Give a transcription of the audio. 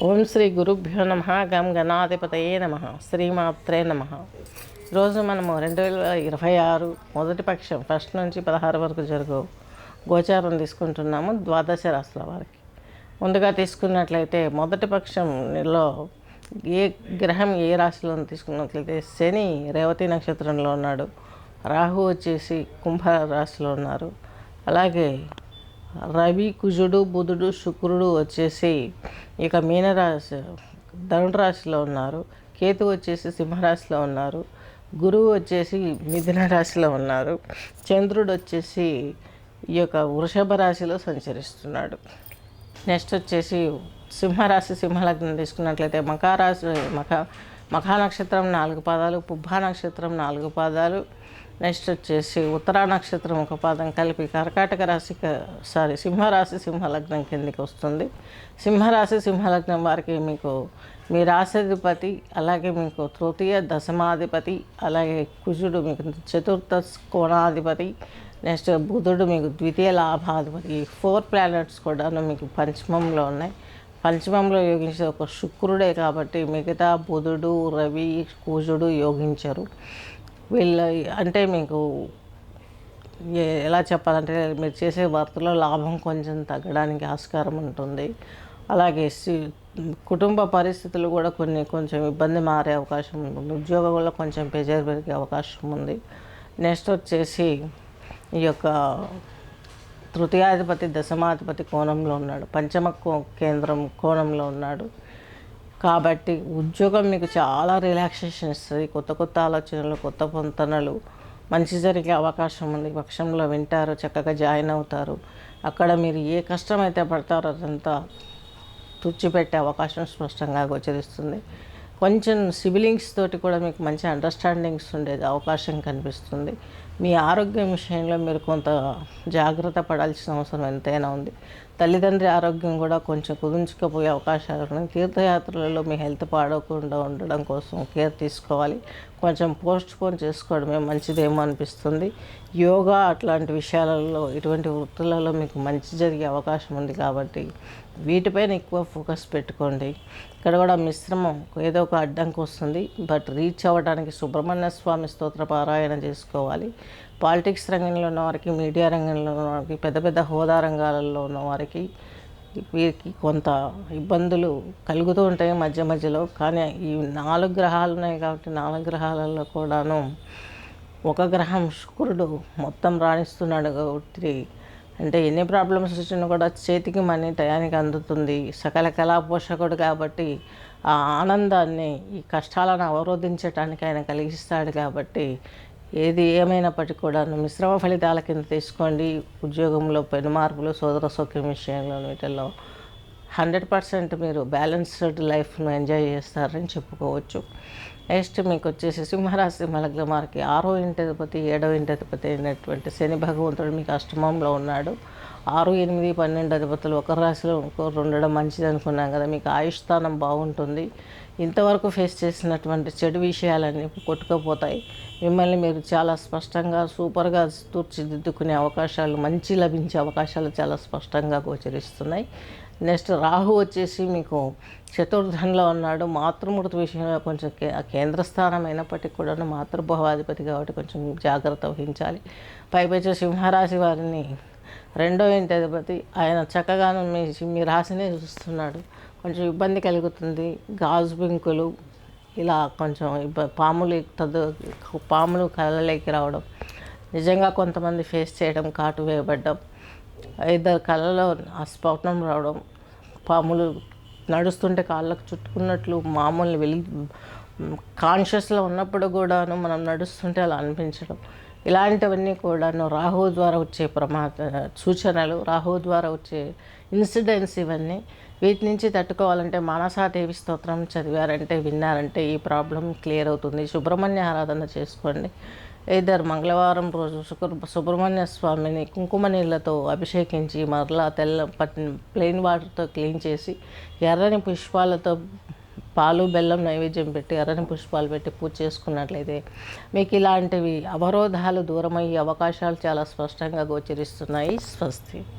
ఓం శ్రీ గురుభ్యో నమ. గం గణాధిపతయే నమ. శ్రీమాత్రే నమ. ఈరోజు మనము 2026 మొదటి పక్షం ఫస్ట్ నుంచి 16 వరకు జరుగు గోచారం తీసుకుంటున్నాము ద్వాదశ రాశుల వారికి. ముందుగా తీసుకున్నట్లయితే మొదటి పక్షంలో ఏ గ్రహం ఏ రాశిలో తీసుకున్నట్లయితే శని రేవతి నక్షత్రంలో ఉన్నాడు, రాహు వచ్చేసి కుంభ రాశిలో ఉన్నారు, అలాగే రవి కుజుడు బుధుడు శుక్రుడు వచ్చేసి ఇక మీనరాశి ధనుడు రాశిలో ఉన్నారు, కేతు వచ్చేసి సింహరాశిలో ఉన్నారు, గురువు వచ్చేసి మిథున రాశిలో ఉన్నారు, చంద్రుడు వచ్చేసి ఈ యొక్క వృషభ రాశిలో సంచరిస్తున్నాడు. నెక్స్ట్ వచ్చేసి సింహరాశి సింహలగ్నం తీసుకున్నట్లయితే మఖా నక్షత్రం 4 పాదాలు, పుబ్బా నక్షత్రం 4 పాదాలు, నెక్స్ట్ వచ్చేసి ఉత్తరా నక్షత్రం 1 పాదం కలిపి కర్కాటక రాశి సింహరాశి సింహలగ్నం కిందికి వస్తుంది. సింహరాశి సింహలగ్నం వారికి మీకు మీ రాశాధిపతి, అలాగే మీకు తృతీయ దశమాధిపతి, అలాగే కుజుడు మీకు చతుర్థ కోణాధిపతి, నెక్స్ట్ బుధుడు మీకు ద్వితీయ లాభాధిపతి. ఈ 4 ప్లానెట్స్ కూడా మీకు పంచమంలో ఉన్నాయి. పంచమంలో యోగించే ఒక శుక్రుడే కాబట్టి మిగతా బుధుడు రవి కుజుడు యోగించరు. వీళ్ళ అంటే మీకు ఎలా చెప్పాలంటే మీరు చేసే వర్క్లో లాభం కొంచెం తగ్గడానికి ఆస్కారం ఉంటుంది. అలాగే కుటుంబ పరిస్థితులు కూడా కొంచెం ఇబ్బంది మారే అవకాశం ఉంటుంది. ఉద్యోగంలో కొంచెం ప్రెజర్ పెరిగే అవకాశం ఉంది. నెక్స్ట్ వచ్చేసి ఈ యొక్క తృతీయాధిపతి దశమాధిపతి కోణంలో ఉన్నాడు, పంచమ కేంద్రం కోణంలో ఉన్నాడు కాబట్టి ఉద్యోగం మీకు చాలా రిలాక్సేషన్ ఇస్తుంది. కొత్త ఆలోచనలు, కొత్త పొంతనలు మంచి జరిగే అవకాశం ఉంది. పక్షంలో వింటారు, చక్కగా జాయిన్ అవుతారు. అక్కడ మీరు ఏ కష్టం అయితే పడతారో అదంతా తుడిచిపెట్టే అవకాశం స్పష్టంగా గోచరిస్తుంది. కొంచెం సిబిలింగ్స్ తోటి కూడా మీకు మంచి అండర్స్టాండింగ్స్ ఉండేది అవకాశం కనిపిస్తుంది. మీ ఆరోగ్యం విషయంలో మీరు కొంత జాగ్రత్త పడాల్సిన అవసరం ఎంతైనా ఉంది. తల్లిదండ్రి ఆరోగ్యం కూడా కొంచెం కుదించుకుపోయే అవకాశాలు ఉన్నాయి. తీర్థయాత్రలలో మీ హెల్త్ పాడవకుండా ఉండడం కోసం కేర్ తీసుకోవాలి. కొంచెం పోస్ట్పోన్ చేసుకోవడమే మంచిదేమో అనిపిస్తుంది. యోగా అట్లాంటి విషయాలలో, ఇటువంటి వృత్తులలో మీకు మంచి జరిగే అవకాశం ఉంది కాబట్టి వీటిపైన ఎక్కువ ఫోకస్ పెట్టుకోండి. ఇక్కడ కూడా మిశ్రమం ఏదో ఒక అడ్డంకి వస్తుంది, బట్ రీచ్ అవ్వడానికి సుబ్రహ్మణ్య స్వామి స్తోత్ర పారాయణ చేసుకోవాలి. పాలిటిక్స్ రంగంలో ఉన్నవారికి, మీడియా రంగంలో ఉన్నవారికి, పెద్ద హోదా రంగాలలో ఉన్నవారికి వీరికి కొంత ఇబ్బందులు కలుగుతూ ఉంటాయి మధ్యలో. కానీ ఈ 4 గ్రహాలు ఉన్నాయి కాబట్టి 4 గ్రహాలలో కూడాను ఒక గ్రహం శుక్రుడు మొత్తం రాణిస్తున్నాడు కాబట్టి అంటే ఎన్ని ప్రాబ్లమ్స్ వచ్చినా కూడా చేతికి మనీ టయానికి అందుతుంది. సకల కళా పోషకుడు కాబట్టి ఆ ఆనందాన్ని, ఈ కష్టాలను అవరోధించడానికి ఆయన కలిగిస్తాడు కాబట్టి ఏది ఏమైనప్పటికీ కూడా మిశ్రమ ఫలితాల కింద తీసుకోండి. ఉద్యోగంలో పెను మార్పులు, సోదర సౌఖ్యం విషయంలో వీటిల్లో 100% మీరు బ్యాలెన్స్డ్ లైఫ్ను ఎంజాయ్ చేస్తారని చెప్పుకోవచ్చు. నెక్స్ట్ మీకు వచ్చేసి సింహరాశి సింహలగ్నం వారికి 6వ ఇంటి అధిపతి 7వ ఇంటి అధిపతి అయినటువంటి శని భగవంతుడు మీకు అష్టమంలో ఉన్నాడు. 6, 8, 12 అధిపతులు ఒక రాశిలో ఉండడం మంచిది అనుకున్నాం కదా. మీకు ఆయుష్ స్థానం బాగుంటుంది. ఇంతవరకు ఫేస్ చేసినటువంటి చెడు విషయాలన్నీ కొట్టుకుపోతాయి. మిమ్మల్ని మీరు చాలా స్పష్టంగా సూపర్గా తీర్చిదిద్దుకునే అవకాశాలు, మంచి లభించే అవకాశాలు చాలా స్పష్టంగా గోచరిస్తున్నాయి. నెక్స్ట్ రాహు వచ్చేసి మీకు చతుర్థంలో ఉన్నాడు. మాతృమూర్తి విషయంలో కొంచెం కేంద్ర స్థానం అయినప్పటికీ కూడా మాతృభావాధిపతి కాబట్టి కొంచెం జాగ్రత్త వహించాలి. పైపైచే సింహరాశి వారిని 2వ ఇంటి అధిపతి ఆయన చక్కగాను మీ రాశినే చూస్తున్నాడు. కొంచెం ఇబ్బంది కలుగుతుంది. గాజు బింకులు ఇలా కొంచెం పాములు కళ్ళలోకి రావడం, నిజంగా కొంతమంది ఫేస్ చేయడం, కాటు వేయబడ్డం, ఇద్దరు కళ్ళలో ఆ స్ఫోటనం రావడం, పాములు నడుస్తుంటే కాళ్ళకు చుట్టుకున్నట్లు మామూలు కాన్షియస్లో ఉన్నప్పుడు కూడాను మనం నడుస్తుంటే అలా అనిపించడం, ఇలాంటివన్నీ కూడాను రాహు ద్వారా వచ్చే సూచనలు, రాహు ద్వారా వచ్చే ఇన్సిడెంట్స్ ఇవన్నీ. వీటి నుంచి తట్టుకోవాలంటే మానసాదేవి స్తోత్రం చదివారంటే, విన్నారంటే ఈ ప్రాబ్లం క్లియర్ అవుతుంది. సుబ్రహ్మణ్య ఆరాధన చేసుకోండి. మంగళవారం రోజు సుబ్రహ్మణ్య స్వామిని కుంకుమ నీళ్ళతో అభిషేకించి మరలా ప్లెయిన్ వాటర్తో క్లీన్ చేసి ఎర్రని పుష్పాలతో పాలు బెల్లం నైవేద్యం పెట్టి ఎర్రని పుష్పాలు పెట్టి పూజ చేసుకున్నట్లయితే మీకు ఇలాంటివి అవరోధాలు దూరమయ్యే అవకాశాలు చాలా స్పష్టంగా గోచరిస్తున్నాయి. స్వస్తి.